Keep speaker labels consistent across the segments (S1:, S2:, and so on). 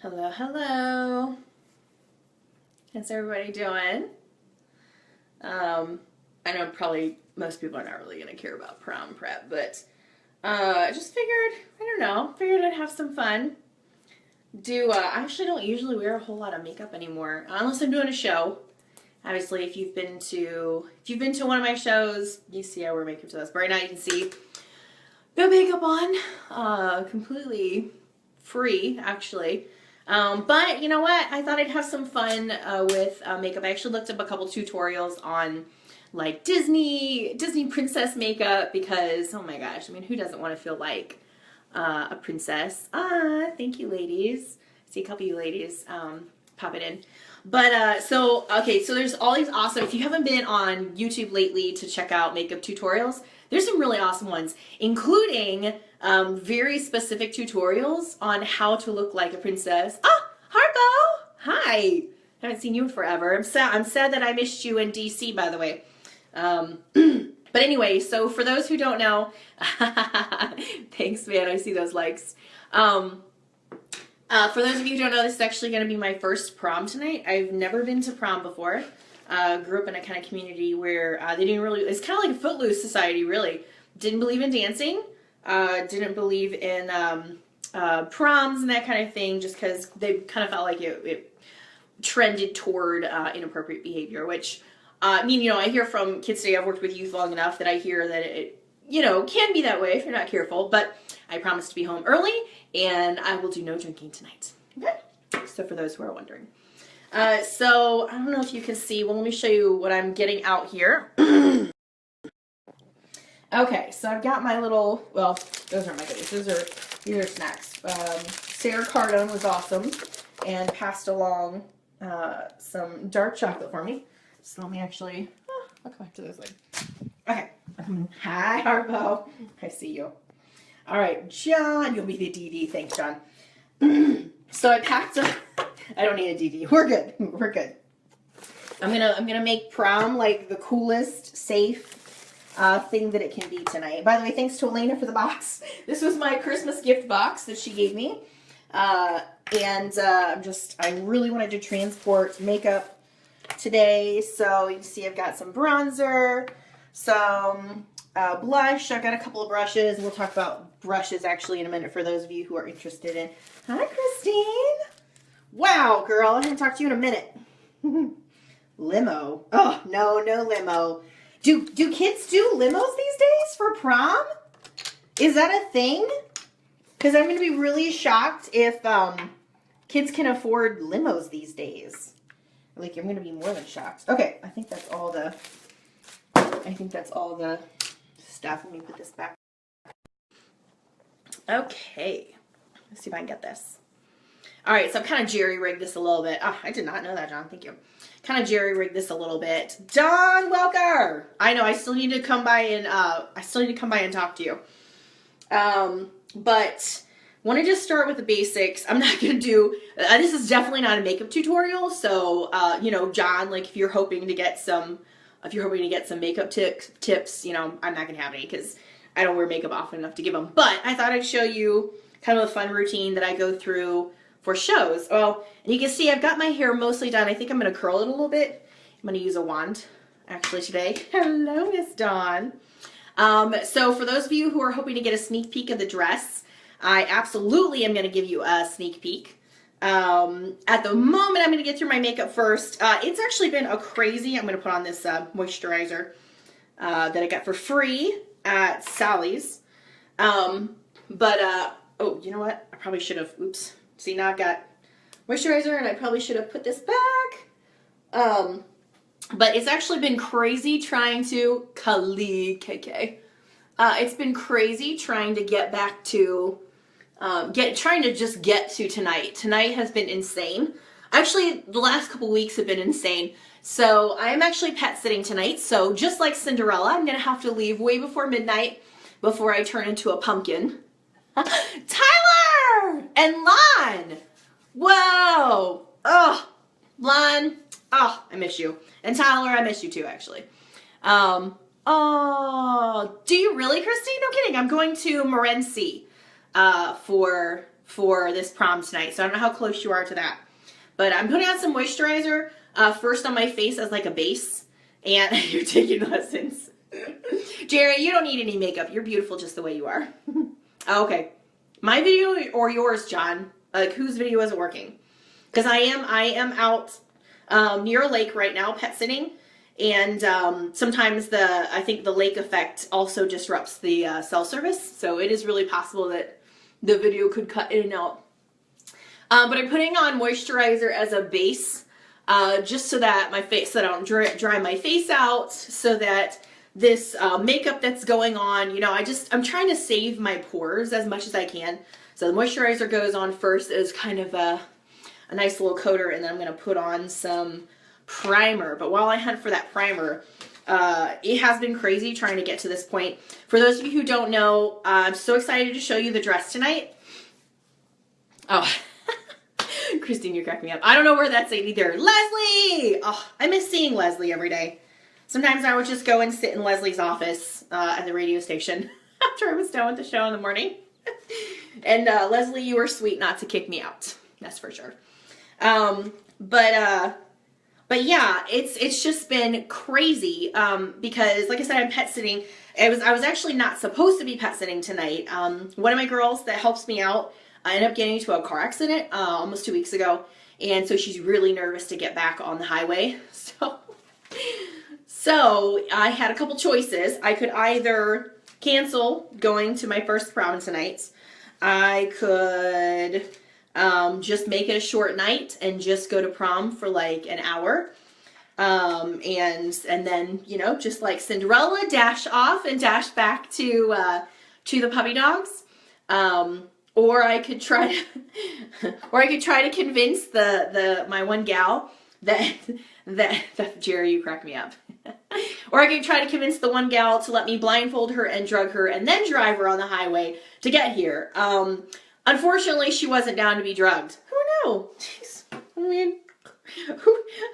S1: Hello, hello. How's everybody doing? I know probably most people are not really going to care about prom prep, but I just figured, I don't know, figured I'd have some fun. I actually don't usually wear a whole lot of makeup anymore, unless I'm doing a show. Obviously, if you've been to one of my shows, you see I wear makeup to this. But right now you can see no makeup on, completely free, actually. But you know what? I thought I'd have some fun with makeup. I actually looked up a couple tutorials on like Disney princess makeup because oh my gosh, I mean, who doesn't want to feel like a princess? Thank you, ladies. I see a couple of you ladies pop it in. But so there's all these awesome. If you haven't been on YouTube lately to check out makeup tutorials, there's some really awesome ones, including very specific tutorials on how to look like a princess. Oh, Harpo! Hi! Haven't seen you in forever. I'm sad that I missed you in DC, by the way. But anyway, so for those who don't know, thanks, man. I see those likes. For those of you who don't know, this is actually going to be my first prom tonight. I've never been to prom before. Grew up in a kind of community where they didn't really, it's kind of like a footloose society, really. Didn't believe in dancing, didn't believe in proms and that kind of thing, just because they kind of felt like it trended toward inappropriate behavior, which, I mean, I hear from kids today, I've worked with youth long enough that I hear that it, can be that way if you're not careful, but I promise to be home early, and I will do no drinking tonight. Okay? So for those who are wondering. So I don't know if you can see. Well, let me show you what I'm getting out here. Okay, so I've got my little, well, those aren't my goodies. These are snacks. Sarah Cardone was awesome and passed along some dark chocolate for me. So let me actually, I'll come back to this later. Okay. Hi, Harpo. I see you. All right, John, you'll be the DD. Thanks, John. So I packed up. I don't need a DD. We're good. We're good. I'm gonna make prom like the coolest, safe thing that it can be tonight. By the way, thanks to Elena for the box. This was my Christmas gift box that she gave me, and I really wanted to transport makeup today. So you can see I've got some bronzer, some blush. I've got a couple of brushes. We'll talk about brushes actually in a minute for those of you who are interested in. Hi, Christine. Wow, girl, I haven't talked to you in a minute. Limo. Oh, no limo. Do kids do limos these days for prom? Is that a thing? Because I'm going to be really shocked if kids can afford limos these days. Like, I'm going to be more than shocked. Okay, I think that's all the stuff. Let me put this back. Okay. Let's see if I can get this. All right, so I've kind of jerry-rigged this a little bit. Oh, I did not know that, John. Thank you. Kind of jerry-rigged this a little bit. Don Welker! I know, I still need to come by and talk to you. But wanted to start with the basics. I'm not going to do, this is definitely not a makeup tutorial, so, John, like, if you're hoping to get some makeup tips, I'm not going to have any because I don't wear makeup often enough to give them. But I thought I'd show you kind of a fun routine that I go through for shows. Well, and you can see I've got my hair mostly done. I think I'm going to curl it a little bit. I'm going to use a wand actually today. Hello, Miss Dawn. So for those of you who are hoping to get a sneak peek of the dress, I absolutely am going to give you a sneak peek. At the moment, I'm going to get through my makeup first. It's actually been a crazy, I'm going to put on this moisturizer that I got for free at Sally's. Oh, you know what? I probably should have, oops. See, now I've got moisturizer and I probably should have put this back. But it's actually been crazy trying to, it's been crazy trying to get back to, trying to just get to tonight. Tonight has been insane. Actually, the last couple weeks have been insane. So I'm actually pet sitting tonight. So just like Cinderella, I'm going to have to leave way before midnight before I turn into a pumpkin. Tyler and Lon. Whoa. Oh, Lon. Oh, I miss you. And Tyler, I miss you too, actually. Oh, do you really, Christine? No kidding. I'm going to Morenci for for this prom tonight. So I don't know how close you are to that. But I'm putting on some moisturizer first on my face as like a base. And you're taking lessons. Jerry, you don't need any makeup. You're beautiful just the way you are. Okay. My video or yours, John? Like, whose video isn't working? Because I am out near a lake right now, pet sitting. And sometimes I think the lake effect also disrupts the cell service. So it is really possible that the video could cut in and out. But I'm putting on moisturizer as a base, just so that so that I don't dry my face out, so that this makeup that's going on, you know, I'm trying to save my pores as much as I can. So the moisturizer goes on first as kind of a nice little coater, and then I'm going to put on some primer. But while I hunt for that primer, it has been crazy trying to get to this point. For those of you who don't know, I'm so excited to show you the dress tonight. Oh, Christine, you cracked me up. I don't know where that's at either. Leslie! Oh, I miss seeing Leslie every day. Sometimes I would just go and sit in Leslie's office at the radio station after I was done with the show in the morning. And Leslie, you were sweet not to kick me out. That's for sure. But yeah, it's just been crazy because, like I said, I'm pet sitting. I was actually not supposed to be pet sitting tonight. One of my girls that helps me out, I ended up getting into a car accident almost 2 weeks ago, and so she's really nervous to get back on the highway. So I had a couple choices. I could either cancel going to my first prom tonight. I could just make it a short night and just go to prom for like an hour. And then, you know, just like Cinderella, dash off and dash back to the puppy dogs. Or I could try to convince my one gal that Jerry, you crack me up. Or I could try to convince the one gal to let me blindfold her and drug her and then drive her on the highway to get here. Unfortunately, she wasn't down to be drugged. Who knew? Jeez. I mean,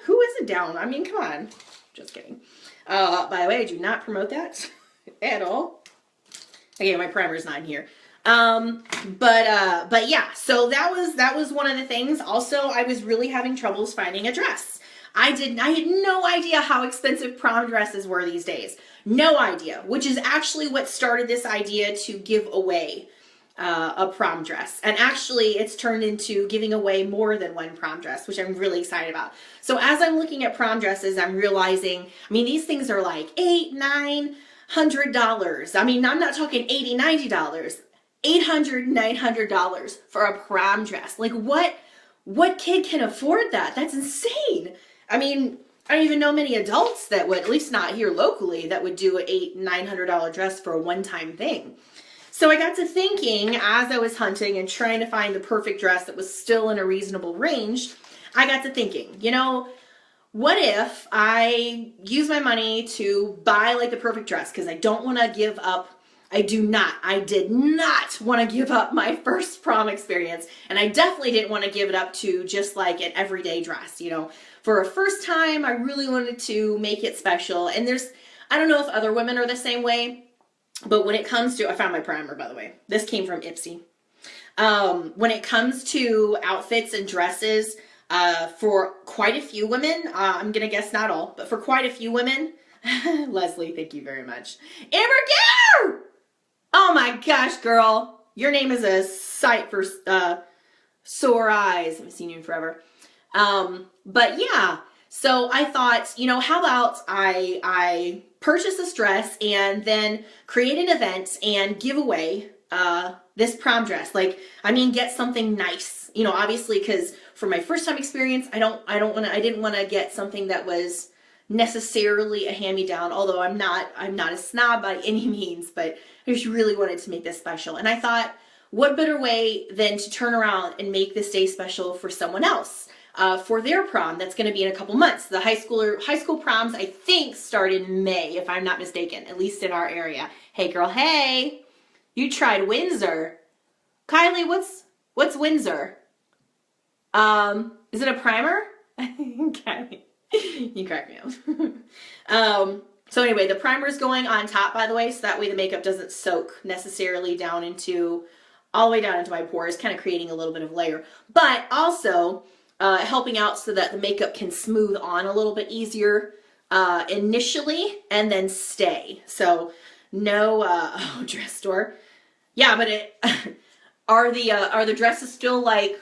S1: who isn't down? I mean, come on. Just kidding. By the way, I do not promote that at all. Okay, my primer's not in here. But yeah, so that was one of the things. Also, I was really having troubles finding a dress. I had no idea how expensive prom dresses were these days. No idea, which is actually what started this idea to give away a prom dress. And actually it's turned into giving away more than one prom dress, which I'm really excited about. So as I'm looking at prom dresses, I'm realizing, I mean, these things are like $800, $900. I mean, I'm not talking $80, $90. $800, $900 for a prom dress. Like what kid can afford that? That's insane. I mean, I don't even know many adults that would, at least not here locally, that would do an $800, $900 dress for a one-time thing. So I got to thinking as I was hunting and trying to find the perfect dress that was still in a reasonable range, I got to thinking, you know, what if I use my money to buy like the perfect dress? Because I don't want to give up. I did not want to give up my first prom experience. And I definitely didn't want to give it up to just like an everyday dress, you know. For a first time, I really wanted to make it special. And I don't know if other women are the same way, but when it comes to, I found my primer, by the way. This came from Ipsy. When it comes to outfits and dresses, for quite a few women, I'm going to guess not all, but for quite a few women, Leslie, thank you very much. Amber, oh my gosh, girl. Your name is a sight for sore eyes. I haven't seen you in forever. But yeah, so I thought, you know, how about I purchase this dress and then create an event and give away this prom dress. Like, I mean, get something nice, you know, obviously, because for my first time experience, I didn't want to get something that was necessarily a hand-me-down, although I'm not a snob by any means, but I just really wanted to make this special. And I thought, what better way than to turn around and make this day special for someone else, for their prom that's going to be in a couple months. The high school proms, I think, start in May, if I'm not mistaken, at least in our area. Hey girl, hey, you tried Windsor. Kylie, what's Windsor? Is it a primer? Kylie, you crack me up. So anyway, the primer is going on top, by the way, so that way the makeup doesn't soak necessarily down into all the way down into my pores, kind of creating a little bit of layer, but also helping out so that the makeup can smooth on a little bit easier initially and then stay. So no, oh, dress store. Yeah, but are the dresses still like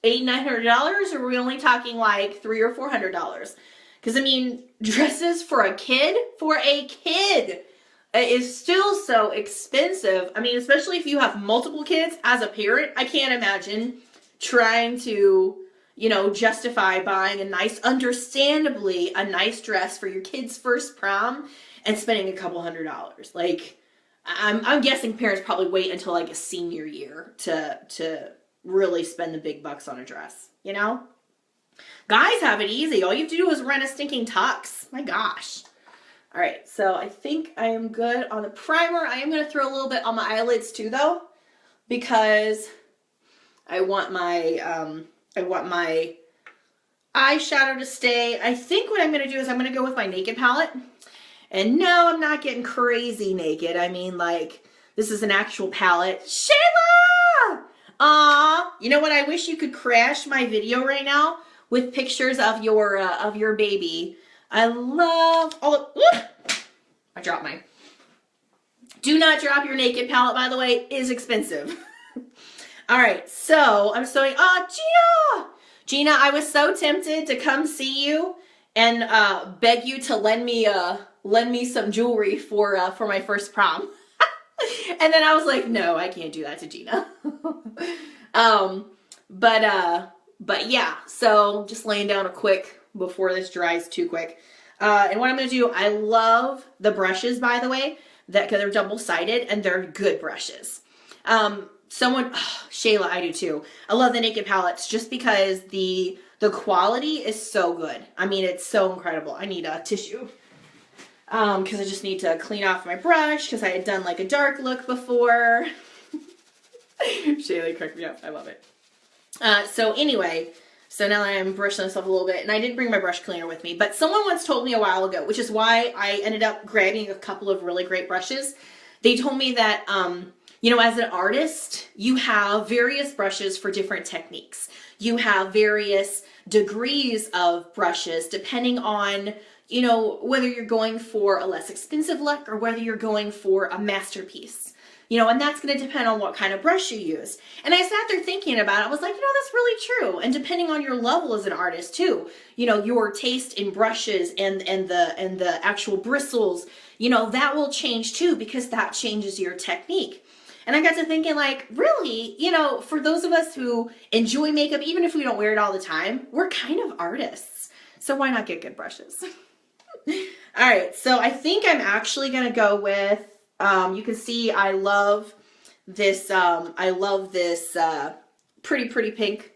S1: $800-900, or are we only talking like $300 or $400? Because I mean, dresses for a kid is still so expensive. I mean, especially if you have multiple kids as a parent, I can't imagine trying to, you know, justify buying a nice, understandably, a nice dress for your kid's first prom and spending a couple $100s. Like, I'm guessing parents probably wait until like a senior year to really spend the big bucks on a dress, you know? Guys have it easy. All you have to do is rent a stinking tux. My gosh. All right, so I think I am good on the primer. I am going to throw a little bit on my eyelids too, though, because I want my eyeshadow to stay. I think what I'm going to do is I'm going to go with my Naked palette. And no, I'm not getting crazy naked. I mean, like, this is an actual palette. Shayla! Aw, you know what? I wish you could crash my video right now with pictures of your baby. I love all of, I dropped mine. Do not drop your Naked palette, by the way. It is expensive. All right, so I'm sewing. Gina! Gina, I was so tempted to come see you and beg you to lend me some jewelry for my first prom. And then I was like, no, I can't do that to Gina. But yeah, so just laying down a quick before this dries too quick. And what I'm going to do, I love the brushes, by the way, because they're double-sided and they're good brushes. Shayla, I do too. I love the Naked palettes just because the quality is so good. I mean, it's so incredible. I need a tissue. Because I just need to clean off my brush because I had done like a dark look before. Shayla cracked me up. I love it. So anyway, so now I'm brushing this up a little bit, and I didn't bring my brush cleaner with me, but someone once told me a while ago, which is why I ended up grabbing a couple of really great brushes. They told me that, you know, as an artist, you have various brushes for different techniques. You have various degrees of brushes depending on, you know, whether you're going for a less expensive look or whether you're going for a masterpiece. You know, and that's going to depend on what kind of brush you use. And I sat there thinking about it. I was like, you know, that's really true. And depending on your level as an artist too, you know, your taste in brushes and the actual bristles, you know, that will change too, because that changes your technique. And I got to thinking, like, really, you know, for those of us who enjoy makeup, even if we don't wear it all the time, we're kind of artists. So why not get good brushes? All right, so I think I'm actually going to go with, you can see I love this pretty pink.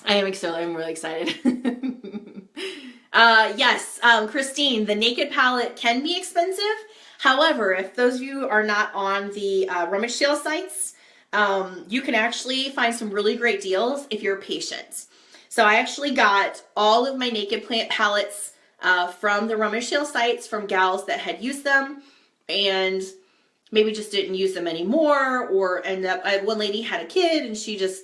S1: I'm really excited. Yes, Christine, the Naked palette can be expensive. However, if those of you are not on the rummage sale sites, you can actually find some really great deals if you're patient. So I actually got all of my Naked plant palettes from the rummage sale sites from gals that had used them and maybe just didn't use them anymore, or end up, one lady had a kid and she just,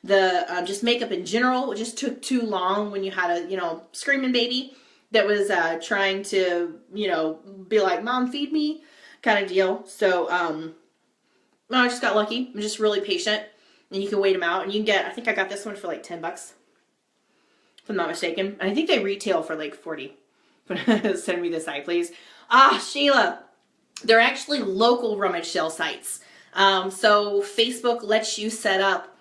S1: just makeup in general, it just took too long when you had a, you know, screaming baby that was trying to, you know, be like, Mom, feed me kind of deal. So I just got lucky. I'm just really patient, and you can wait them out, and you can get, I think I got this one for like $10, if I'm not mistaken. And I think they retail for like $40. Send me the site, please. Sheila, they're actually local rummage sale sites. So Facebook lets you set up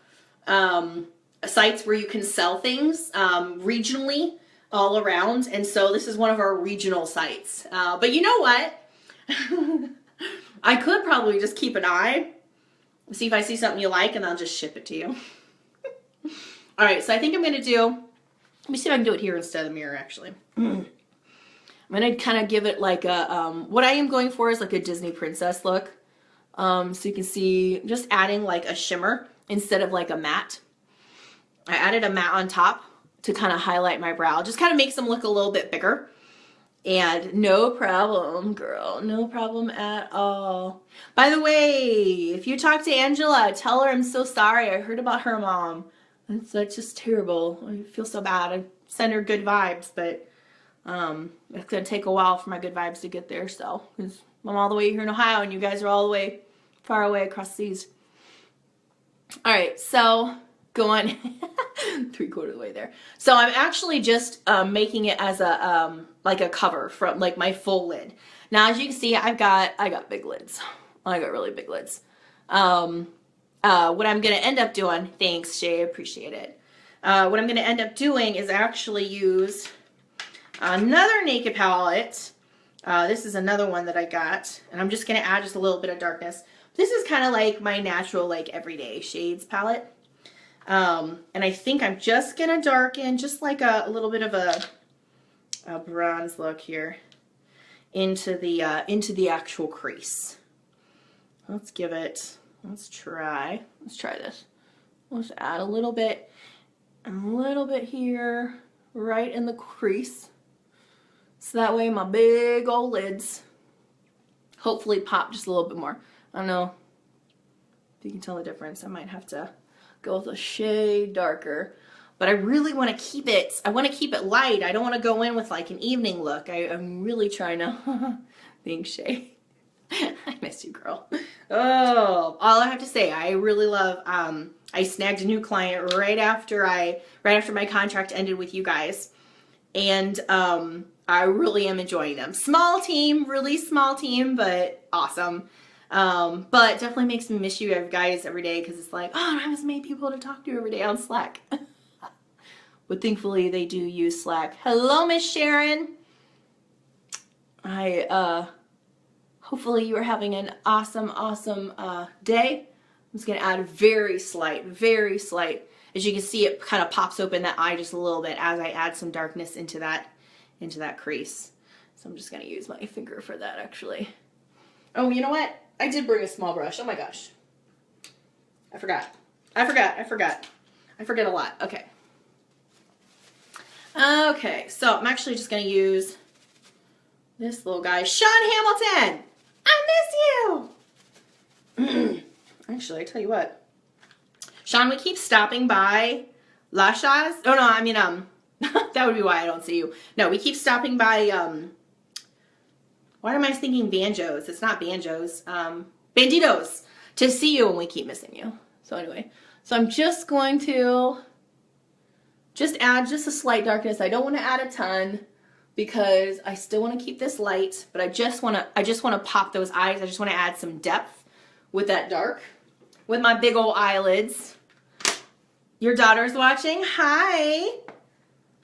S1: sites where you can sell things regionally all around. And so this is one of our regional sites. But you know what? I could probably just keep an eye, see if I see something you like, and I'll just ship it to you. All right, so I think I'm going to do, let me see if I can do it here instead of the mirror, actually. I'm going to kind of give it like a, what I am going for is like a Disney princess look. So you can see, just adding like a shimmer instead of like a matte. I added a matte on top to kind of highlight my brow. Just kind of makes them look a little bit bigger. And no problem, girl. No problem at all. By the way, if you talk to Angela, tell her I'm so sorry. I heard about her mom. That's just terrible. I feel so bad. I send her good vibes, but it's going to take a while for my good vibes to get there. So, because I'm all the way here in Ohio, and you guys are all the way far away across the seas. All right, so go on 3/4 of the way there. So I'm actually just making it as a like a cover from like my full lid. Now, as you can see, I got big lids. I got really big lids. What I'm gonna end up doing, thanks Shay, appreciate it. What I'm gonna end up doing is actually use another Naked palette. This is another one that I got, and I'm just gonna add just a little bit of darkness. This is kind of like my natural, like, everyday shades palette. And I think I'm just going to darken just like a little bit of a bronze look here into the actual crease. Let's try this. Let's add a little bit here, right in the crease. So that way my big old lids hopefully pop just a little bit more. I don't know if you can tell the difference. I might have to go with a shade darker, but I really want to keep it, light. I don't want to go in with like an evening look. I'm really trying to, thanks Shay. I miss you, girl. Oh, all I have to say, I really love, I snagged a new client right after my contract ended with you guys. And, I really am enjoying them. Small team, really small team, but awesome. But definitely makes me miss you guys every day because it's like, oh, I don't have as many people to talk to every day on Slack. But thankfully they do use Slack. Hello, Miss Sharon. Hopefully you are having an awesome day. I'm just gonna add a very slight. As you can see, it kind of pops open that eye just a little bit as I add some darkness into that crease. So I'm just gonna use my finger for that actually. Oh, you know what? I did bring a small brush. Oh my gosh. I forgot a lot. Okay. Okay, so I'm actually just going to use this little guy. Sean Hamilton! I miss you! Actually, I tell you what. Sean, we keep stopping by Lasha's. Oh, no, I mean, that would be why I don't see you. No, we keep stopping by, why am I thinking banjos? It's not banjos. Banditos. To see you, and we keep missing you. So anyway, so I'm just going to add just a slight darkness. I don't want to add a ton because I still want to keep this light, but I just want to pop those eyes. I just want to add some depth with that dark, with my big old eyelids. Your daughter's watching. Hi.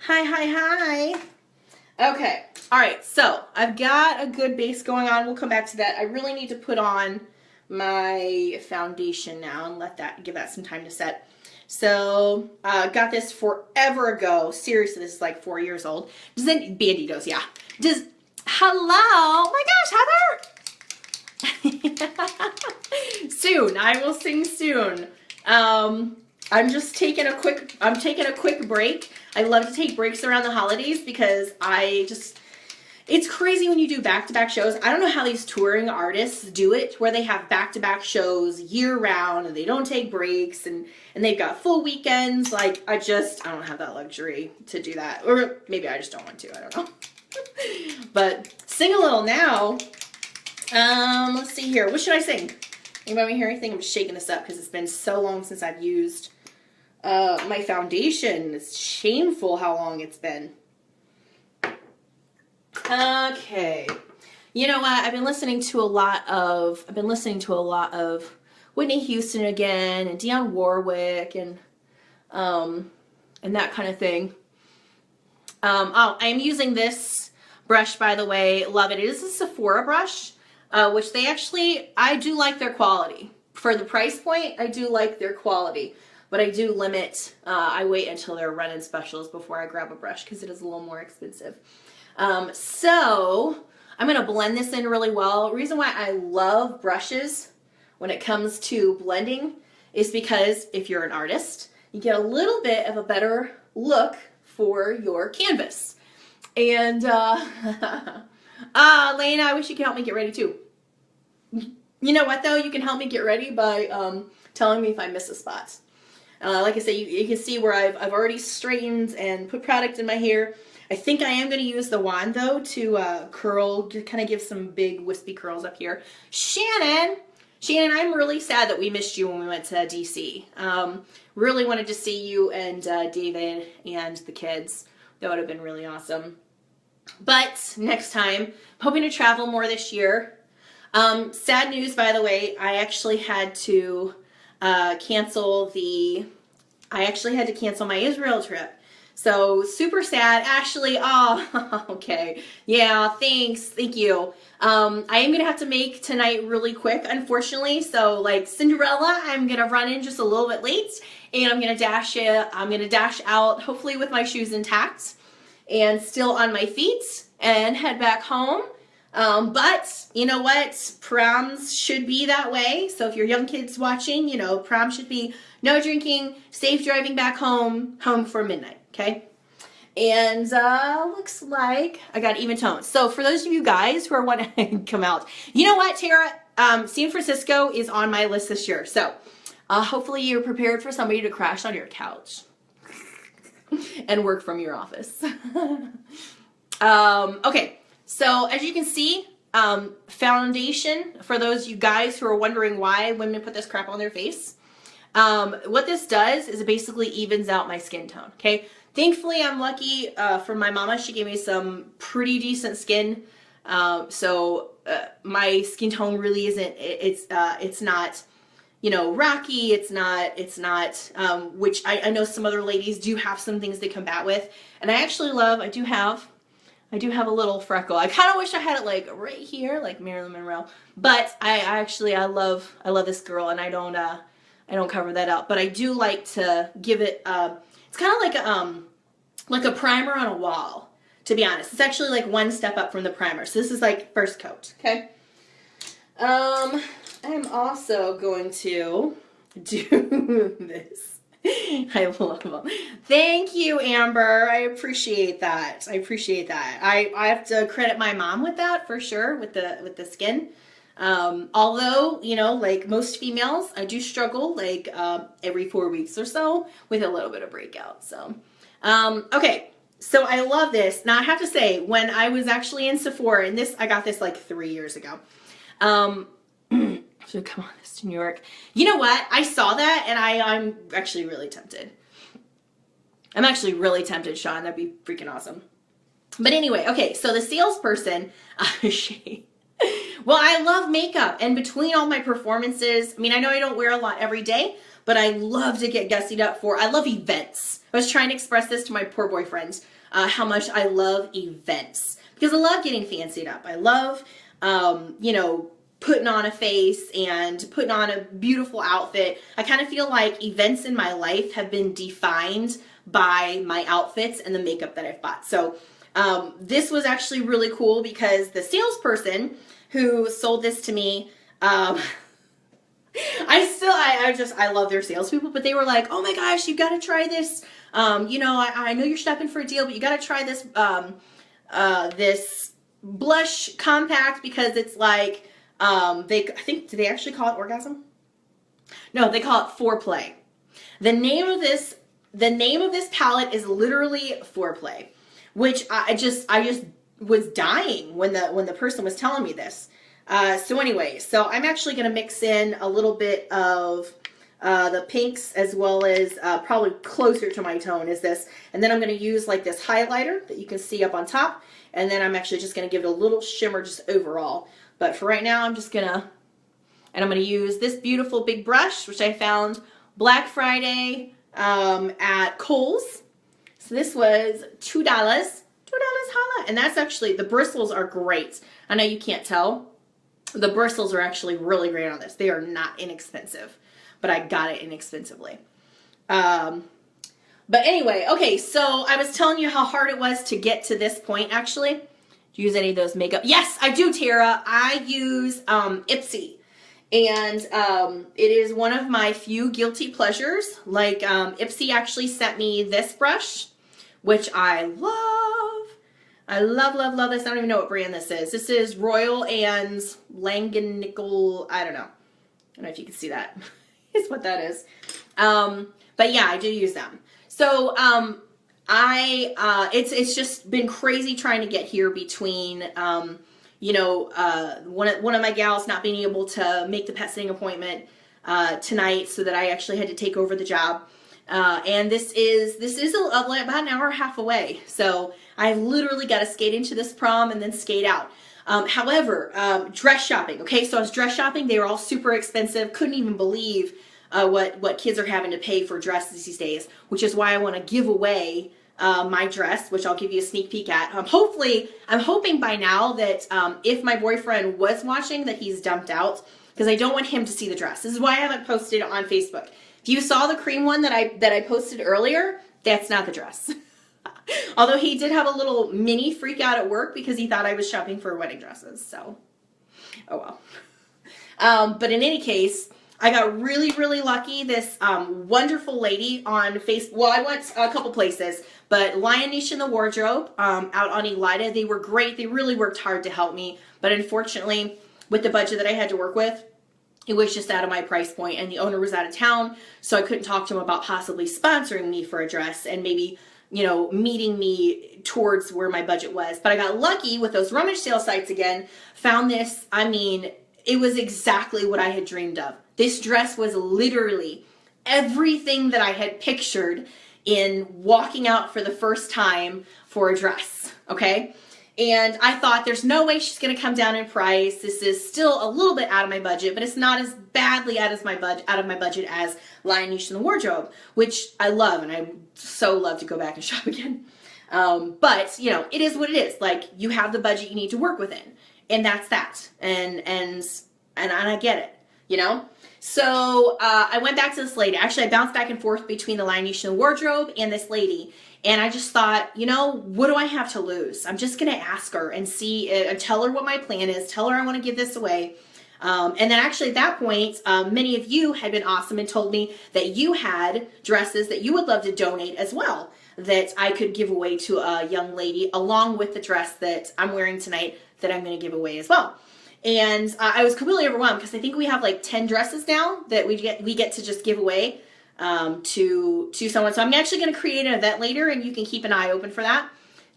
S1: Hi. Okay. All right. So I've got a good base going on. We'll come back to that. I really need to put on my foundation now and give that some time to set. So got this forever ago. Seriously, this is like 4 years old. Banditos, yeah. Hello, my gosh, Heather. Soon, I will sing soon. I'm taking a quick break. I love to take breaks around the holidays because it's crazy when you do back-to-back shows. I don't know how these touring artists do it, where they have back-to-back shows year-round and they don't take breaks and they've got full weekends. Like, I don't have that luxury to do that. Or maybe I just don't want to. I don't know. But sing a little now. Let's see here. What should I sing? Anybody hear anything? I'm just shaking this up because it's been so long since I've used my foundation. It's shameful how long it's been. Okay. You know what? I've been listening to a lot of Whitney Houston again and Dionne Warwick and that kind of thing. I'm using this brush, by the way. Love it. It is a Sephora brush, which I do like their quality. For the price point, I do like their quality. But I do limit, I wait until they're running specials before I grab a brush because it is a little more expensive. So I'm going to blend this in really well. The reason why I love brushes when it comes to blending is because if you're an artist, you get a little bit of a better look for your canvas. And, Lena, I wish you could help me get ready too. You know what though? You can help me get ready by, telling me if I miss a spot. Like I said, you can see where I've already straightened and put product in my hair. I think I am going to use the wand though to curl, to kind of give some big wispy curls up here. Shannon, I'm really sad that we missed you when we went to DC. Really wanted to see you and David and the kids. That would have been really awesome. But next time, I'm hoping to travel more this year. Sad news, by the way, I actually had to cancel my Israel trip. So super sad. Ashley, oh, okay. Yeah, thanks. Thank you. I am going to have to make tonight really quick, unfortunately. So like Cinderella, I'm going to run in just a little bit late and I'm going to dash out hopefully with my shoes intact and still on my feet and head back home. But you know what? Proms should be that way. So if your young kids watching, you know, prom should be no drinking, safe driving back home for midnight. Okay. And, looks like I got even tones. So for those of you guys who are wanting to come out, you know what, Tara, San Francisco is on my list this year. So, hopefully you're prepared for somebody to crash on your couch and work from your office. Okay. So as you can see, foundation, for those of you guys who are wondering why women put this crap on their face, what this does is it basically evens out my skin tone, okay? Thankfully, I'm lucky from my mama. She gave me some pretty decent skin, so my skin tone really isn't, it's not, you know, rocky, it's not, which I know some other ladies do have some things they combat with, and I actually love, I do have a little freckle. I kind of wish I had it like right here, like Marilyn Monroe. But I love this girl, and I don't cover that up. But I do like to give it. It's kind of like a primer on a wall. To be honest, it's actually like one step up from the primer. So this is like first coat. Okay. I am also going to do this. I love them. Thank you, Amber. I appreciate that. I have to credit my mom with that for sure, with the skin. Although, you know, like most females, I do struggle like every 4 weeks or so with a little bit of breakout. So, okay. So I love this. Now I have to say, when I was actually in Sephora, and I got this like 3 years ago. So come on, this to New York. You know what? I saw that and I'm actually really tempted. I'm actually really tempted, Sean. That'd be freaking awesome. But anyway, okay, so the salesperson, Shay. Well, I love makeup, and between all my performances, I mean, I know I don't wear a lot every day, but I love to get gussied up for, I love events. I was trying to express this to my poor boyfriend, how much I love events. Because I love getting fancied up. I love, you know, putting on a face and putting on a beautiful outfit. I kind of feel like events in my life have been defined by my outfits and the makeup that I've bought. So this was actually really cool because the salesperson who sold this to me, I love their salespeople, but they were like, oh my gosh, you got to try this. You know, I know you're shopping for a deal, but you got to try this, this blush compact because it's like, do they actually call it orgasm? No, they call it foreplay. The name of this palette is literally foreplay, which I just was dying when the person was telling me this. So anyway, so I'm actually going to mix in a little bit of the pinks as well as probably closer to my tone is this. And then I'm going to use like this highlighter that you can see up on top. And then I'm actually just going to give it a little shimmer just overall. But for right now, I'm going to use this beautiful big brush, which I found Black Friday at Kohl's. So this was $2. $2 holla. And that's actually, the bristles are great. I know you can't tell. The bristles are actually really great on this. They are not inexpensive, but I got it inexpensively. But anyway, okay, so I was telling you how hard it was to get to this point, actually. Do you use any of those makeup? Yes, I do, Tara. I use Ipsy. And it is one of my few guilty pleasures. Like, Ipsy actually sent me this brush, which I love. I love, love, love this. I don't even know what brand this is. This is Royal and Langenickel. I don't know. I don't know if you can see that. Is what that is. But yeah, I do use them. So it's just been crazy trying to get here between you know, one of my gals not being able to make the pet sitting appointment tonight, so that I actually had to take over the job. And this is about an hour and a half away. So I literally got to skate into this prom and then skate out. However, dress shopping. Okay, so I was dress shopping. They were all super expensive. Couldn't even believe what kids are having to pay for dresses these days, which is why I want to give away my dress, which I'll give you a sneak peek at. I'm hoping by now that if my boyfriend was watching, that he's dumped out, because I don't want him to see the dress. This is why I haven't posted it on Facebook. If you saw the cream one that I posted earlier, that's not the dress. Although he did have a little mini freak out at work because he thought I was shopping for wedding dresses. So, oh well. But in any case, I got really, really lucky. This wonderful lady on Facebook. Well, I went a couple places, but Lion Niche in the Wardrobe out on Elida, they were great. They really worked hard to help me. But unfortunately, with the budget that I had to work with, it was just out of my price point, and the owner was out of town, so I couldn't talk to him about possibly sponsoring me for a dress and maybe, you know, meeting me towards where my budget was. But I got lucky with those rummage sale sites again, found this. I mean, it was exactly what I had dreamed of. This dress was literally everything that I had pictured in walking out for the first time for a dress, okay? And I thought, there's no way she's going to come down in price. This is still a little bit out of my budget, but it's not as badly out of my budget as Lion Niche in the Wardrobe, which I love, and I so love to go back and shop again. But you know, it is what it is. Like, you have the budget you need to work within, and that's that. And I get it, you know. So I went back to this lady. Actually, I bounced back and forth between the Lion Niche in the Wardrobe and this lady. And I just thought, you know, what do I have to lose? I'm just going to ask her and see, and tell her what my plan is. Tell her I want to give this away. And then actually at that point, many of you had been awesome and told me that you had dresses that you would love to donate as well, that I could give away to a young lady, along with the dress that I'm wearing tonight that I'm going to give away as well. And I was completely overwhelmed, because I think we have like 10 dresses now that we get to just give away to someone. So I'm actually going to create an event later, and you can keep an eye open for that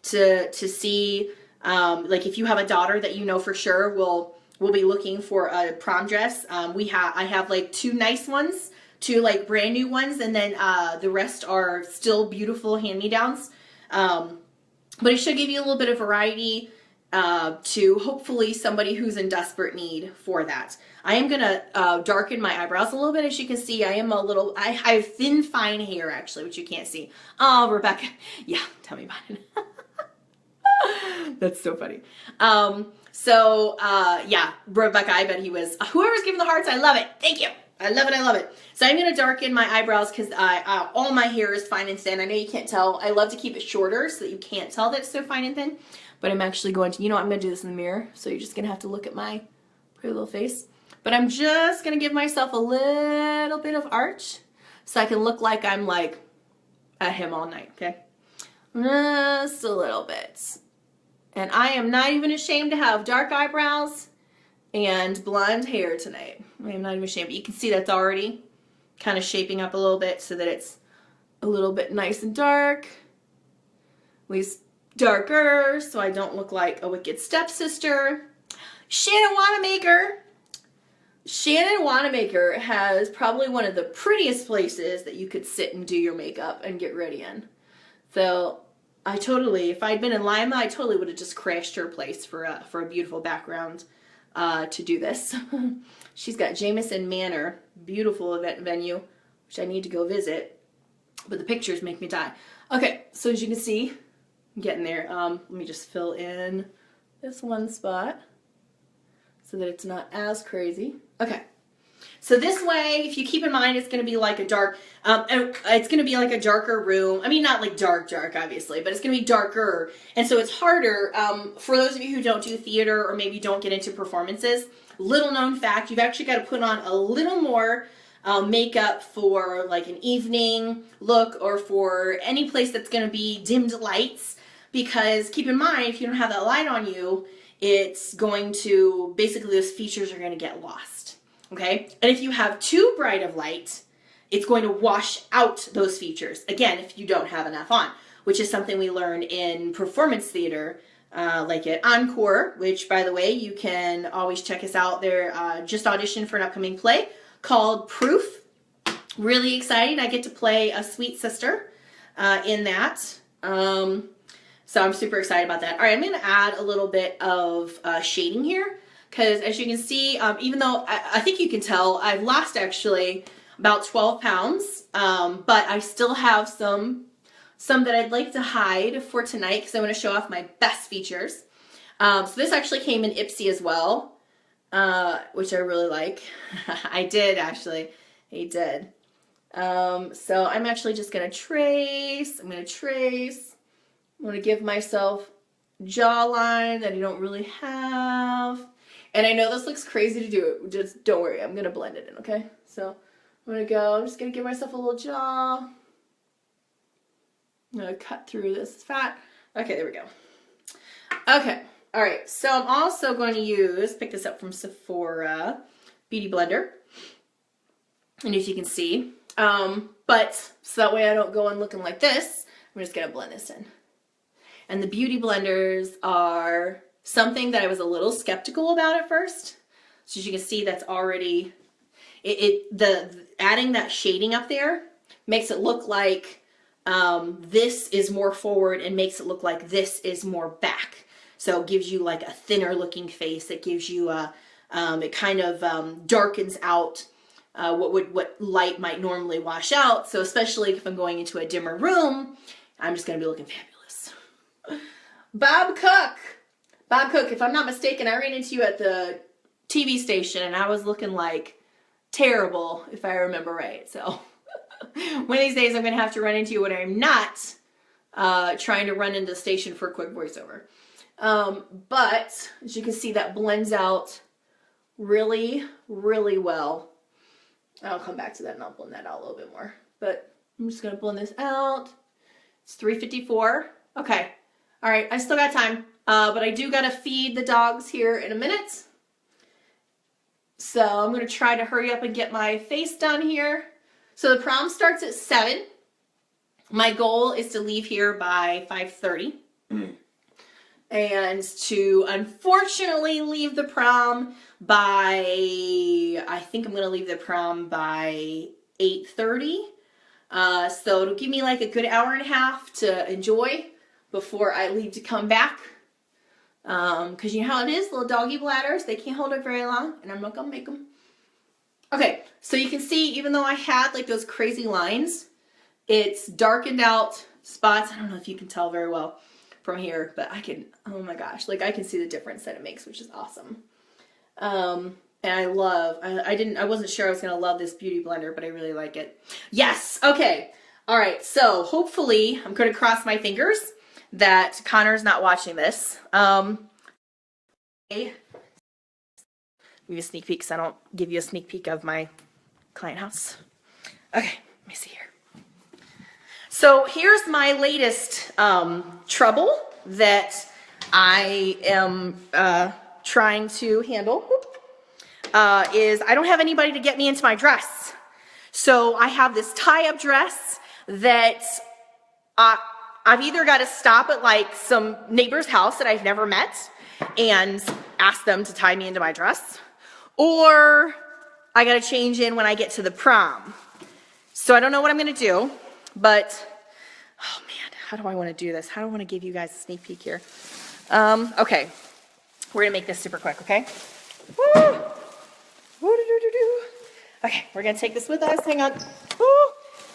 S1: to see, like, if you have a daughter that you know for sure will be looking for a prom dress. I have like 2 nice ones, 2 like brand new ones, and then the rest are still beautiful hand-me-downs. But it should give you a little bit of variety to hopefully somebody who's in desperate need for that. I am going to darken my eyebrows a little bit. As you can see, I have thin, fine hair, actually, which you can't see. Oh, Rebecca. Yeah, tell me about it. That's so funny. Yeah, Rebecca, I bet he was, whoever's giving the hearts, I love it. Thank you. I love it. I love it. So I'm going to darken my eyebrows, because all my hair is fine and thin. I know you can't tell. I love to keep it shorter so that you can't tell that it's so fine and thin. But I'm actually going to, you know, I'm going to do this in the mirror. So you're just going to have to look at my pretty little face. But I'm just going to give myself a little bit of arch so I can look like I'm like at him all night, okay? Just a little bit. And I am not even ashamed to have dark eyebrows and blonde hair tonight. I am not even ashamed. But you can see that's already kind of shaping up a little bit so that it's a little bit nice and dark. At least darker, so I don't look like a wicked stepsister. Shannon Wanamaker has probably one of the prettiest places that you could sit and do your makeup and get ready in. So I totally, if I'd been in Lima, I totally would have just crashed her place for a beautiful background to do this. She's got Jameson Manor, beautiful event venue, which I need to go visit, but the pictures make me die. Okay, so as you can see, I'm getting there. Let me just fill in this one spot so that it's not as crazy. Okay. So this way, if you keep in mind, it's going to be like a dark, it's going to be like a darker room. I mean, not like dark, obviously, but it's going to be darker. And so it's harder for those of you who don't do theater or maybe don't get into performances. Little known fact, you've actually got to put on a little more makeup for like an evening look or for any place that's going to be dimmed lights, because keep in mind, if you don't have that light on you, it's going to, basically those features are going to get lost, okay? And if you have too bright of light, it's going to wash out those features, again, if you don't have enough on, which is something we learned in performance theater, like at Encore, which, by the way, you can always check us out. They're just auditioned for an upcoming play called Proof. Really exciting. I get to play a sweet sister in that. So I'm super excited about that. All right, I'm going to add a little bit of shading here because, as you can see, even though I think you can tell, I've lost actually about 12 pounds, but I still have some that I'd like to hide for tonight because I want to show off my best features. So this actually came in Ipsy as well, which I really like. I did actually. I did. So I'm actually just going to trace. I'm going to give myself jawline that I don't really have. And I know this looks crazy to do. Just don't worry. I'm going to blend it in, okay? So I'm going to go. I'm just going to give myself a little jaw. I'm going to cut through this fat. Okay, there we go. Okay. All right. So I'm also going to pick this up from Sephora Beauty Blender. And as you can see, but so that way I don't go in looking like this, I'm just going to blend this in. And the beauty blenders are something that I was a little skeptical about at first. So as you can see, that's already, adding that shading up there makes it look like this is more forward and makes it look like this is more back. So it gives you like a thinner looking face. It gives you it kind of darkens out what light might normally wash out. So especially if I'm going into a dimmer room, I'm just going to be looking fabulous. Bob Cook, if I'm not mistaken, I ran into you at the TV station and I was looking like terrible, if I remember right. So one of these days I'm going to have to run into you when I'm not trying to run into the station for a quick voiceover. But as you can see, that blends out really, really well. I'll come back to that and I'll blend that out a little bit more. But I'm just going to blend this out. It's 3:54. Okay. All right. I still got time. But I do got to feed the dogs here in a minute. So I'm going to try to hurry up and get my face done here. So the prom starts at 7. My goal is to leave here by 5:30. And to unfortunately leave the prom by, I think I'm going to leave the prom by 8:30. So it'll give me like a good hour and a half to enjoy before I leave to come back. Because you know how it is, little doggy bladders, they can't hold it very long, and I'm not going to make them. Okay, so you can see, even though I had like those crazy lines, it's darkened out spots. I don't know if you can tell very well from here, but I can, oh my gosh, like I can see the difference that it makes, which is awesome. And I wasn't sure I was going to love this beauty blender, but I really like it. Yes. Okay. All right. So hopefully I'm going to cross my fingers that Connor's not watching this. Okay. Give you a sneak peek, because I don't give you a sneak peek of my client house. Okay. Let me see here. So here's my latest trouble that I am trying to handle. Is I don't have anybody to get me into my dress. So I have this tie-up dress that I've either got to stop at like some neighbor's house that I've never met and ask them to tie me into my dress, or I got to change in when I get to the prom. So I don't know what I'm going to do, but oh man, how do I want to do this? How do I want to give you guys a sneak peek here? Okay, we're going to make this super quick, okay? Woo! Okay, we're going to take this with us. Hang on. Woo!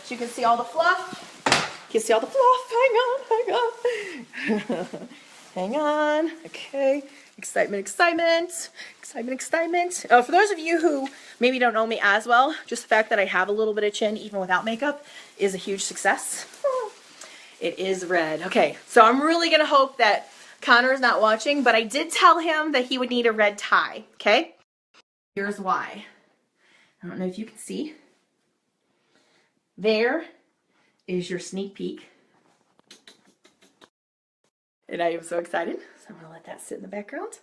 S1: So you can see all the fluff. You can see all the fluff. Hang on. Hang on. Okay. Excitement. For those of you who maybe don't know me as well, just the fact that I have a little bit of chin even without makeup is a huge success. It is red. Okay, so I'm really going to hope that Connor is not watching, but I did tell him that he would need a red tie, okay? Here's why. I don't know if you can see. There is your sneak peek And I am so excited. So I'm gonna let that sit in the background.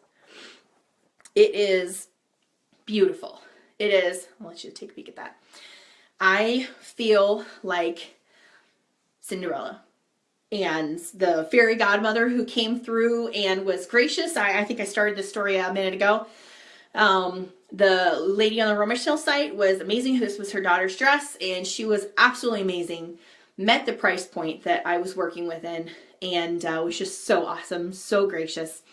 S1: It is beautiful. It is, I'll let you take a peek at that. I feel like Cinderella and the fairy godmother who came through and was gracious. I think I started this story a minute ago. The lady on the Rummage site was amazing. This was her daughter's dress, and she was absolutely amazing. Met the price point that I was working within, and was just so awesome, so gracious.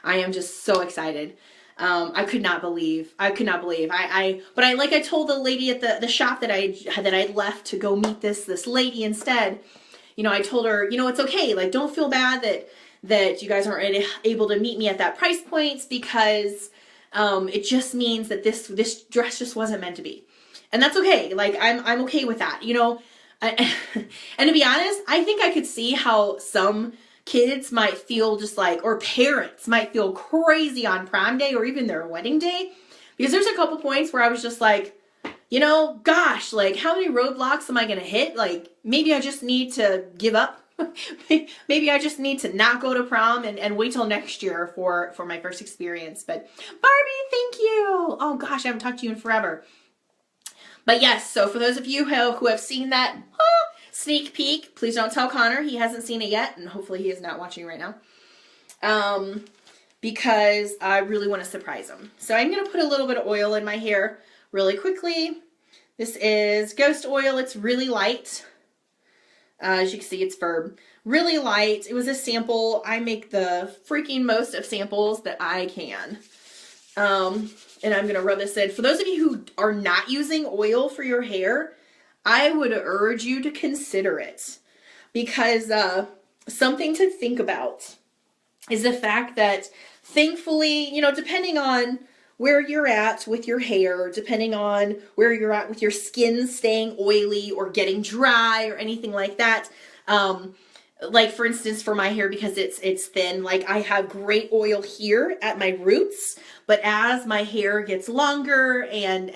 S1: I am just so excited. I could not believe. But like I told the lady at the shop that I left to go meet this lady instead. You know, I told her, you know, it's okay. Like, don't feel bad that you guys aren't able to meet me at that price point, because it just means that this dress just wasn't meant to be, and that's okay. Like, I'm okay with that. You know, and to be honest, I think I could see how some kids might feel just like, or parents might feel crazy on prom day or even their wedding day, because there's a couple points where I was just like, you know, gosh, like, how many roadblocks am I going to hit? Like, maybe I just need to give up. Maybe I just need to not go to prom and wait till next year for my first experience. But Barbie, thank you. Oh gosh, I haven't talked to you in forever. But yes, so for those of you who have seen that sneak peek, please don't tell Connor. He hasn't seen it yet, and hopefully he is not watching right now. Because I really want to surprise him. So I'm going to put a little bit of oil in my hair really quickly. This is Ghost Oil. It's really light. As you can see, it's for really light. It was a sample. I make the freaking most of samples that I can. And I'm going to rub this in. For those of you who are not using oil for your hair, I would urge you to consider it. Because something to think about is the fact that, thankfully, you know, depending on where you're at with your hair, depending on where you're at with your skin staying oily or getting dry or anything like that. Like, for instance, for my hair, because it's thin, like, I have great oil here at my roots, but as my hair gets longer and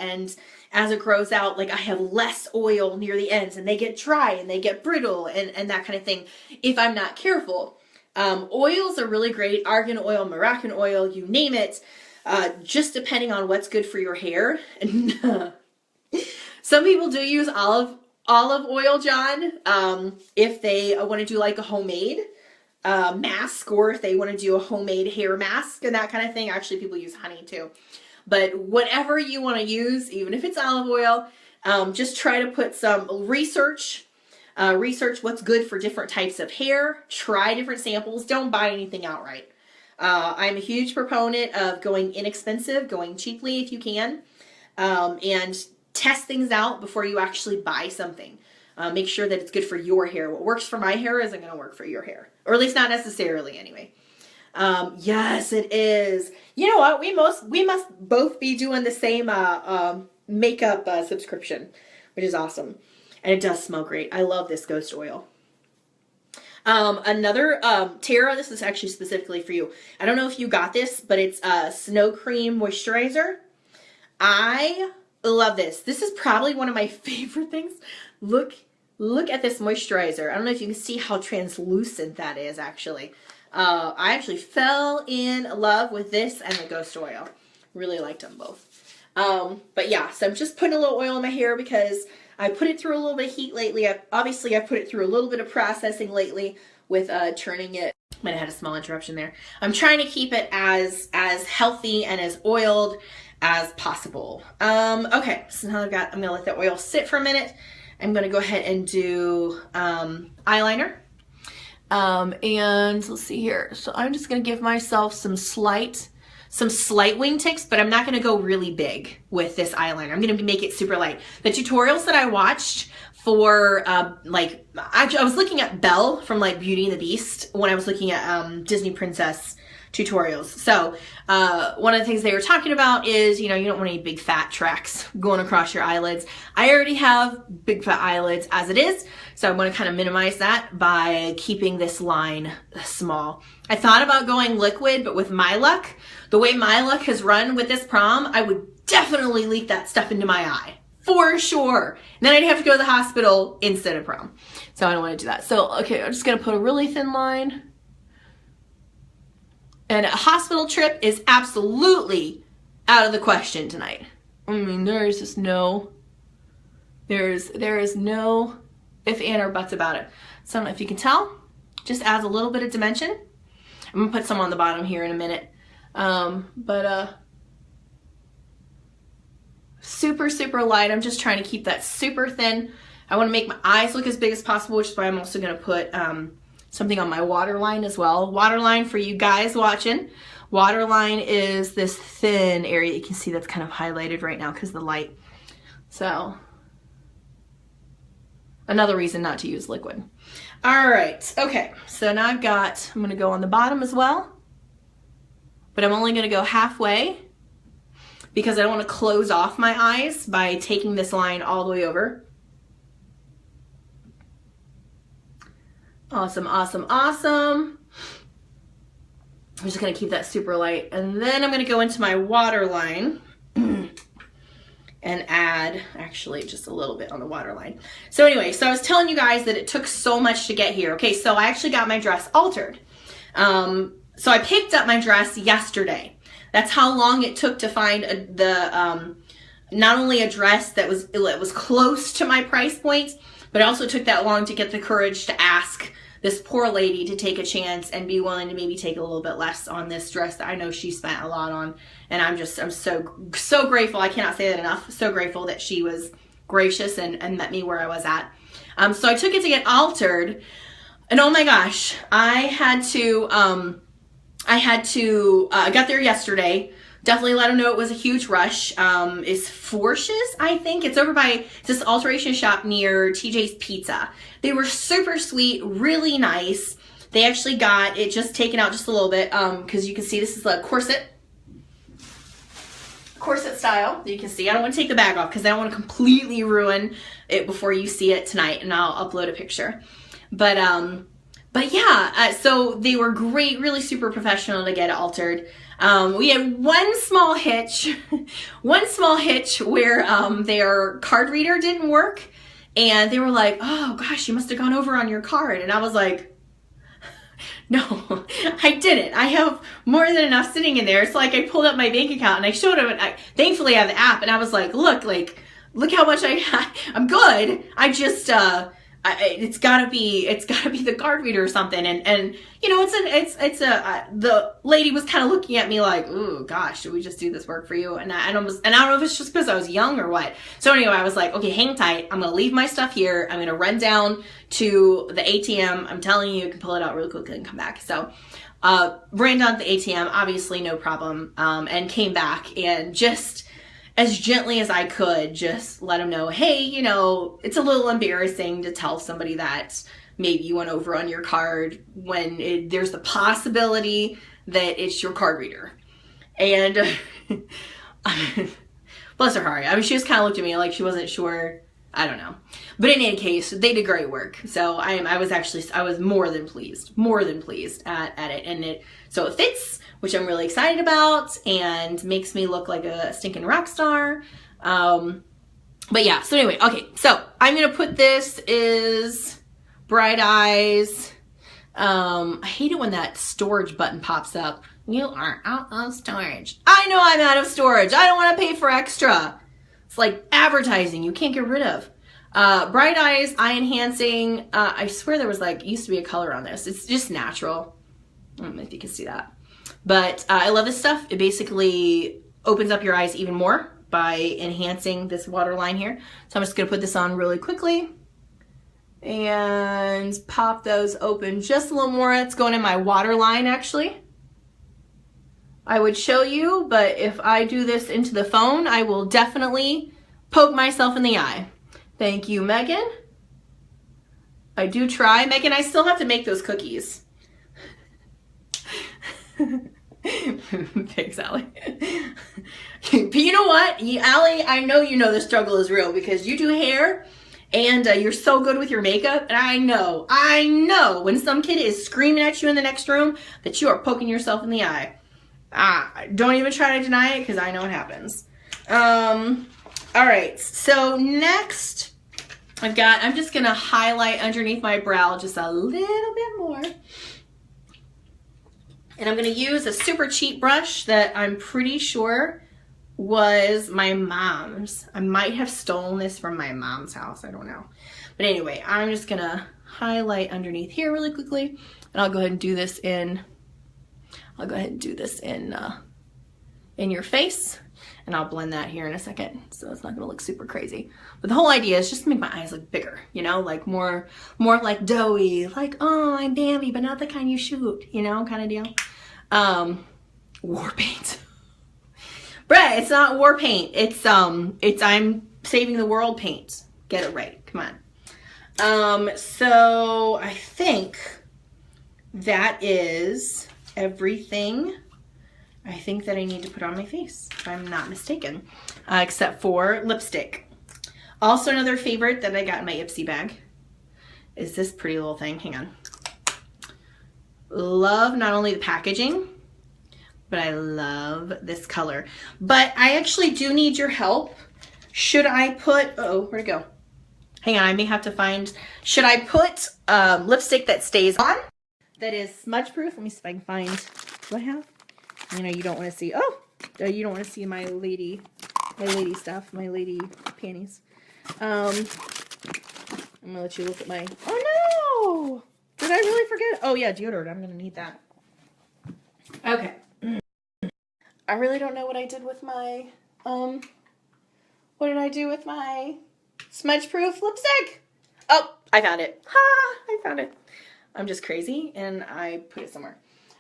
S1: as it grows out, like, I have less oil near the ends, and they get dry and they get brittle and that kind of thing if I'm not careful. Oils are really great. Argan oil, Moroccan oil, you name it. Just depending on what's good for your hair. Some people do use olive oil, John, if they want to do like a homemade mask, or if they want to do a homemade hair mask and that kind of thing. Actually, people use honey too. But whatever you want to use, even if it's olive oil, just try to put some research what's good for different types of hair. Try different samples. Don't buy anything outright. I'm a huge proponent of going inexpensive, going cheaply if you can, and test things out before you actually buy something. Make sure that it's good for your hair. What works for my hair isn't going to work for your hair, or at least not necessarily anyway. Yes, it is. You know what? We must both be doing the same makeup subscription, which is awesome, and it does smell great. I love this Ghost Oil. Another, Tara, this is actually specifically for you. I don't know if you got this, but it's a Snow Cream Moisturizer. I love this. This is probably one of my favorite things. Look at this moisturizer. I don't know if you can see how translucent that is, actually. I actually fell in love with this and the Ghost Oil. Really liked them both. But yeah, so I'm just putting a little oil in my hair because I put it through a little bit of heat lately. Obviously, I put it through a little bit of processing lately with turning it. Might have had a small interruption there. I'm trying to keep it as healthy and as oiled as possible. Okay, so now I'm gonna let the oil sit for a minute. I'm gonna go ahead and do eyeliner. And let's see here. So I'm just gonna give myself some slight wingtips, but I'm not gonna go really big with this eyeliner. I'm gonna make it super light. The tutorials that I watched for I was looking at Belle from like Beauty and the Beast when I was looking at Disney Princess tutorials. So one of the things they were talking about is, you know, you don't want any big fat tracks going across your eyelids. I already have big fat eyelids as it is, so I want to kind of minimize that by keeping this line small. I thought about going liquid, but with my luck, the way my luck has run with this prom, I would definitely leak that stuff into my eye. For sure. And then I'd have to go to the hospital instead of prom. So I don't want to do that. So, okay, I'm just going to put a really thin line And a hospital trip is absolutely out of the question tonight. I mean, there is just no, there is no if, and, or buts about it. So I don't know if you can tell, just adds a little bit of dimension. I'm gonna put some on the bottom here in a minute. Super, super light. I'm just trying to keep that super thin. I want to make my eyes look as big as possible, which is why I'm also going to put something on my waterline as well. Waterline, for you guys watching, waterline is this thin area you can see that's kind of highlighted right now because of the light. So another reason not to use liquid. All right, okay, so now I'm going to go on the bottom as well, but I'm only going to go halfway because I don't want to close off my eyes by taking this line all the way over. Awesome, awesome, awesome. I'm just going to keep that super light. And then I'm going to go into my waterline and add, actually, just a little bit on the waterline. So anyway, so I was telling you guys that it took so much to get here. Okay, so I actually got my dress altered. So I picked up my dress yesterday. That's how long it took to find not only a dress that was close to my price point, but it also took that long to get the courage to ask this poor lady to take a chance and be willing to maybe take a little bit less on this dress that I know she spent a lot on. And I'm so grateful. I cannot say that enough. So grateful that she was gracious and met me where I was at. So I took it to get altered, and oh my gosh, I got there yesterday. Definitely let them know it was a huge rush. It's Forsh's, I think. It's over by this alteration shop near TJ's Pizza. They were super sweet, really nice. They actually got it just taken out just a little bit because you can see this is a corset style. You can see I don't want to take the bag off because I don't want to completely ruin it before you see it tonight, and I'll upload a picture. But yeah, so they were great, really super professional to get it altered. We had one small hitch where their card reader didn't work, and they were like, oh gosh, you must have gone over on your card. And I was like, no, I didn't. I have more than enough sitting in there. It's like I pulled up my bank account and I showed them, and thankfully I have the app, and I was like, look how much I had. I'm good. I just, it's gotta be the card reader or something. And you know, the lady was kind of looking at me like, ooh, gosh, should we just do this work for you? And I don't know if it's just because I was young or what. So anyway, I was like, okay, hang tight. I'm going to leave my stuff here. I'm going to run down to the ATM. I'm telling you, you can pull it out really quickly and come back. So, ran down to the ATM, obviously no problem. And came back and just as gently as I could, just let them know, hey, you know, it's a little embarrassing to tell somebody that maybe you went over on your card when there's the possibility that it's your card reader. And bless her heart. I mean, she just kind of looked at me like she wasn't sure. I don't know. But in any case, they did great work. So I was more than pleased at it. And so it fits, which I'm really excited about, and makes me look like a stinking rock star. But yeah, so anyway, okay, so I'm gonna put this is Bright Eyes. I hate it when that storage button pops up. You are out of storage. I know I'm out of storage. I don't want to pay for extra. It's like advertising you can't get rid of. Bright Eyes Eye Enhancing. I swear there was used to be a color on this. It's just natural. I don't know if you can see that. But I love this stuff. It basically opens up your eyes even more by enhancing this waterline here. So I'm just going to put this on really quickly and pop those open just a little more. It's going in my waterline, actually. I would show you, but if I do this into the phone, I will definitely poke myself in the eye. Thank you, Megan. I do try. Megan, I still have to make those cookies. Thanks, Allie. But you know what? Allie, I know you know the struggle is real because you do hair and you're so good with your makeup. And I know when some kid is screaming at you in the next room that you are poking yourself in the eye. Don't even try to deny it because I know it happens. All right, so next I'm just gonna highlight underneath my brow just a little bit more. And I'm going to use a super cheap brush that I'm pretty sure was my mom's. I might have stolen this from my mom's house. I don't know. But anyway, I'm just going to highlight underneath here really quickly. And I'll go ahead and do this in, in your face. And I'll blend that here in a second. So it's not going to look super crazy. But the whole idea is just to make my eyes look bigger, you know, like more like doughy, like, oh, I'm Bambi, but not the kind you shoot, you know, kind of deal. War paint. Brett, it's not war paint. It's I'm saving the world paint. Get it right. Come on. So I think that is everything I think that I need to put on my face, if I'm not mistaken, except for lipstick. Also, another favorite that I got in my Ipsy bag is this pretty little thing. Hang on. Love not only the packaging, but I love this color. But I actually do need your help. Should I put, oh, where'd it go? Hang on, I may have to find, should I put lipstick that stays on, that is smudge proof? Let me see if I can find, what do I have? You know, you don't want to see, oh, you don't want to see my lady stuff, my lady panties. I'm going to let you look at my, oh no! Did I really forget? Oh yeah, deodorant, I'm going to need that. Okay. I really don't know what I did with my, what did I do with my smudge proof lipstick? Oh, I found it. Ha! I found it. I'm just crazy and I put it somewhere.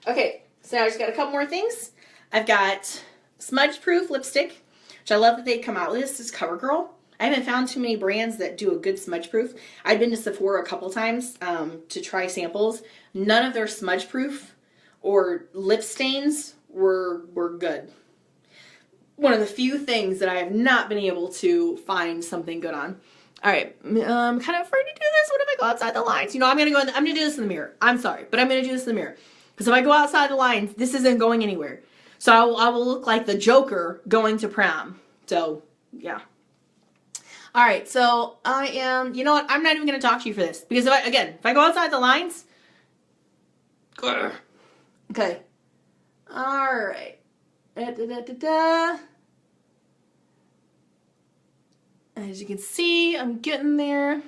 S1: Okay, so now I just got a couple more things. I've got smudge proof lipstick, which I love that they come out with. This is CoverGirl. I haven't found too many brands that do a good smudge proof. I've been to Sephora a couple times to try samples. None of their smudge proof or lip stains were good. One of the few things that I have not been able to find something good on. All right, I'm kind of afraid to do this. What if I go outside the lines? You know, I'm gonna do this in the mirror. I'm sorry, but I'm gonna do this in the mirror because if I go outside the lines, this isn't going anywhere. So I will look like the Joker going to prom. So yeah. All right, so I am. You know what? I'm not even gonna talk to you for this because if I go outside the lines. Okay. All right. As you can see, I'm getting there.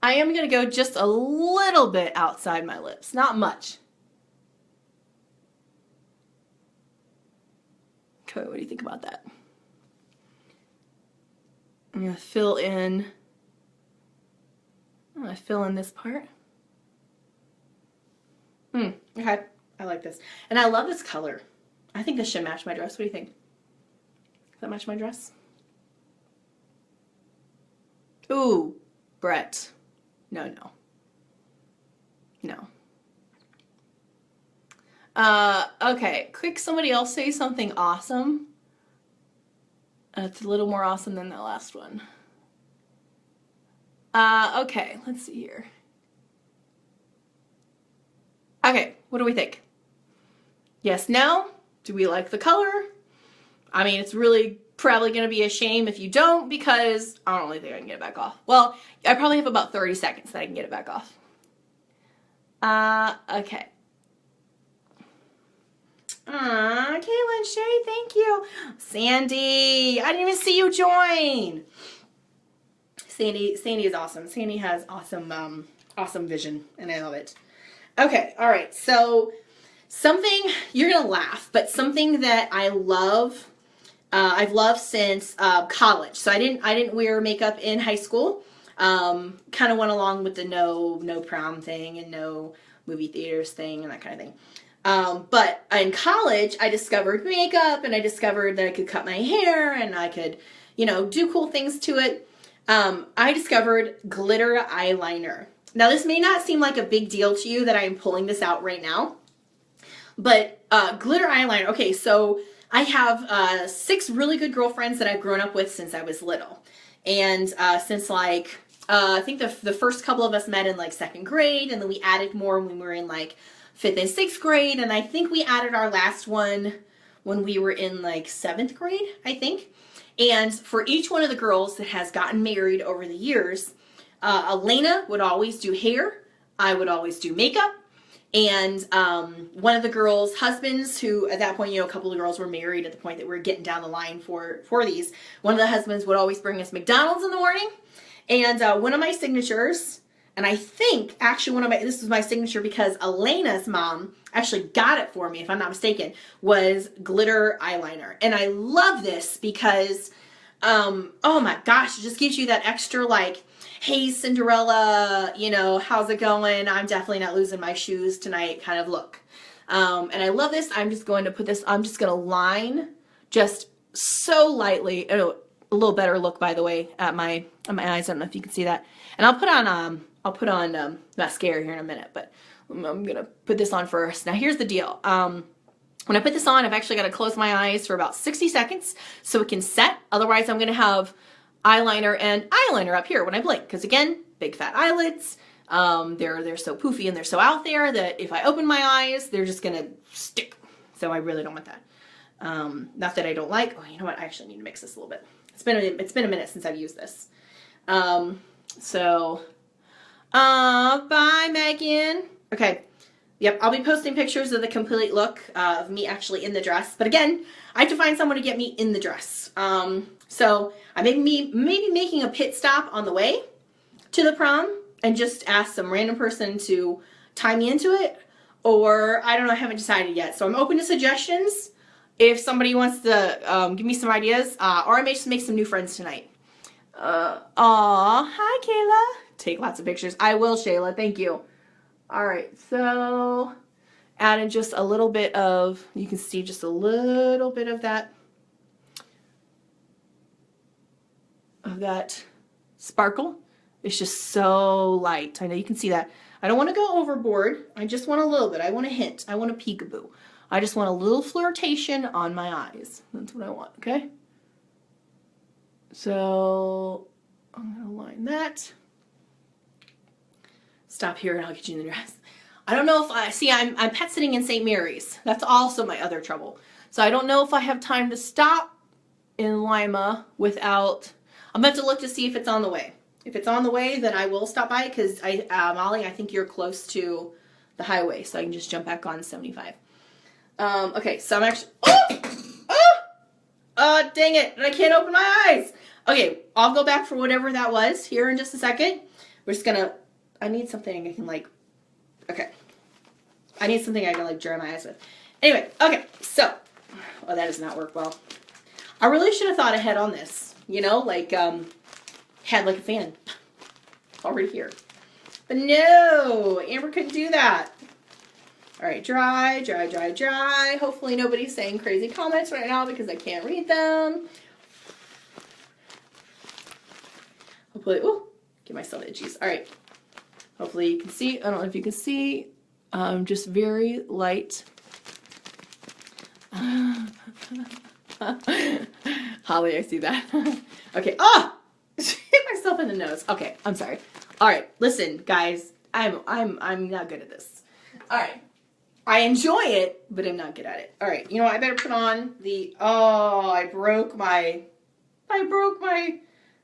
S1: I am going to go just a little bit outside my lips, not much. Okay, what do you think about that? I'm going to fill in this part. Okay, I like this. And I love this color. I think this should match my dress. What do you think? Does that match my dress? Ooh, Brett. No. Okay, quick, somebody else say something awesome. It's a little more awesome than the last one. Okay, let's see here. Okay, what do we think? Yes, no? Do we like the color? I mean, it's really probably going to be a shame if you don't because I don't really think I can get it back off. Well, I probably have about 30 seconds that I can get it back off. Okay. Caitlin, Shay, thank you. Sandy, I didn't even see you join. Sandy is awesome. Sandy has awesome, awesome vision, and I love it. Okay, all right. So something you're gonna laugh, but something that I love. I've loved since college. So I didn't wear makeup in high school. Kind of went along with the no prom thing and no movie theaters thing and that kind of thing. But in college, I discovered makeup and I discovered that I could cut my hair and I could, you know, do cool things to it. I discovered glitter eyeliner. Now, this may not seem like a big deal to you that I'm pulling this out right now, but glitter eyeliner. Okay, so I have 6 really good girlfriends that I've grown up with since I was little. And since like, I think the first couple of us met in like 2nd grade, and then we added more when we were in like 5th and 6th grade, and I think we added our last one when we were in like 7th grade, I think. And for each one of the girls that has gotten married over the years, Elena would always do hair, I would always do makeup, And one of the girls' husbands, who at that point, you know, a couple of girls were married at the point that we were getting down the line for these. One of the husbands would always bring us McDonald's in the morning. And one of my signatures, and I think actually this was my signature because Elena's mom actually got it for me, if I'm not mistaken, was glitter eyeliner. And I love this because, oh my gosh, it just gives you that extra like, hey Cinderella, you know, how's it going? I'm definitely not losing my shoes tonight kind of look. And I love this. I'm just going to put this, I'm just going to line just so lightly. Oh, a little better look, by the way, at my eyes. I don't know if you can see that. And I'll put on mascara here in a minute, but I'm gonna put this on first. Now here's the deal. When I put this on, I've actually got to close my eyes for about 60 seconds so it can set. Otherwise, I'm gonna have eyeliner and eyeliner up here when I blink. Because again, big fat eyelids. They're so poofy and they're so out there that if I open my eyes, they're just gonna stick. So I really don't want that. Not that I don't like. Oh, you know what? I actually need to mix this a little bit. It's been a minute since I've used this. Bye, Megan. Okay. Yep, I'll be posting pictures of the complete look of me actually in the dress. But again, I have to find someone to get me in the dress. So I may be making a pit stop on the way to the prom and just ask some random person to tie me into it. Or I don't know, I haven't decided yet. So I'm open to suggestions if somebody wants to give me some ideas. Or I may just make some new friends tonight. Aw, hi Kayla. Take lots of pictures. I will, Shayla. Thank you. All right, so add in just a little bit of, you can see just a little bit of that sparkle. It's just so light. I know you can see that. I don't want to go overboard. I just want a little bit. I want a hint. I want a peekaboo. I just want a little flirtation on my eyes. That's what I want, okay? So I'm going to line that. Stop here and I'll get you in the dress. I don't know if I'm pet sitting in St. Mary's. That's also my other trouble. So I don't know if I have time to stop in Lima without, I'm going to have to look to see if it's on the way. If it's on the way, then I will stop by because Molly, I think you're close to the highway, so I can just jump back on 75. Okay, so I'm actually, dang it, and I can't open my eyes. Okay, I'll go back for whatever that was here in just a second. We're just gonna, I need something I can like, okay. I need something I can like dry my eyes with. Anyway, okay, so, oh, that does not work well. I really should have thought ahead on this, you know, like, had like a fan already here. But no, Amber couldn't do that. All right, dry, dry, dry, dry. Hopefully nobody's saying crazy comments right now because I can't read them. Hopefully, oh, give myself itchies. All right. Hopefully you can see. I don't know if you can see. Just very light. Holly, I see that. Okay. Ah! Hit myself in the nose. Okay, I'm sorry. All right, listen, guys. I'm not good at this. All right. I enjoy it, but I'm not good at it. All right. You know what? I better put on the, oh, I broke my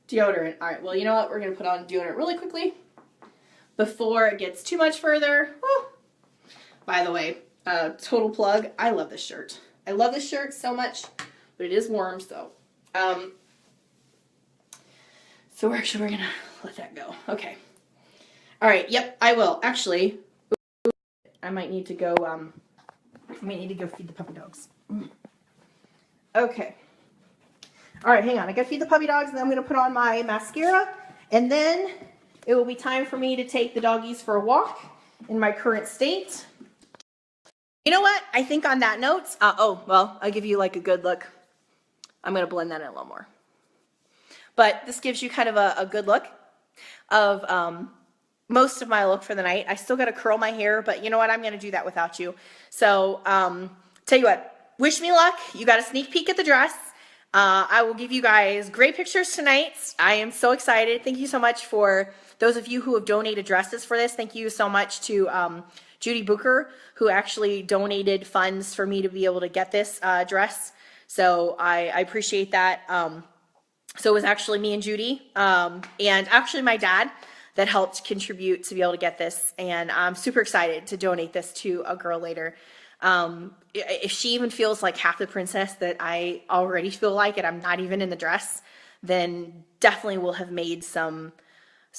S1: deodorant. All right. Well, you know what? We're going to put on deodorant really quickly before it gets too much further. Woo. By the way, total plug. I love this shirt. I love this shirt so much, but it is warm, so. So we're going to let that go. Okay. All right. Yep, I will. Actually, I might need to go, feed the puppy dogs. Okay. All right, hang on. I got to feed the puppy dogs, and then I'm going to put on my mascara, and then it will be time for me to take the doggies for a walk in my current state. You know what? I think on that note, well, I'll give you like a good look. I'm going to blend that in a little more. But this gives you kind of a good look of most of my look for the night. I still got to curl my hair, but you know what? I'm going to do that without you. So tell you what, wish me luck. You got a sneak peek at the dress. I will give you guys great pictures tonight. I am so excited. Thank you so much for those of you who have donated dresses for this. Thank you so much to Judy Booker, who actually donated funds for me to be able to get this dress. So I appreciate that. So it was actually me and Judy, and actually my dad that helped contribute to be able to get this, and I'm super excited to donate this to a girl later. If she even feels like half the princess that I already feel like, and I'm not even in the dress, then definitely will have made some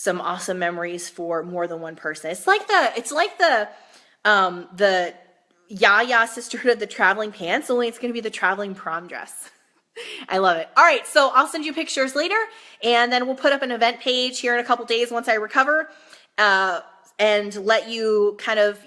S1: awesome memories for more than one person. It's like the Yaya Sisterhood of the Traveling Pants, only it's going to be the traveling prom dress. I love it. All right, so I'll send you pictures later, and then we'll put up an event page here in a couple days once I recover, and let you kind of,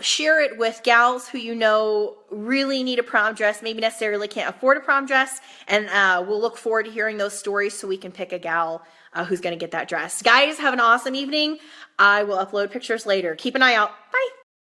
S1: share it with gals who really need a prom dress, maybe necessarily can't afford a prom dress, and we'll look forward to hearing those stories so we can pick a gal who's going to get that dress. Guys, have an awesome evening. I will upload pictures later. Keep an eye out. Bye.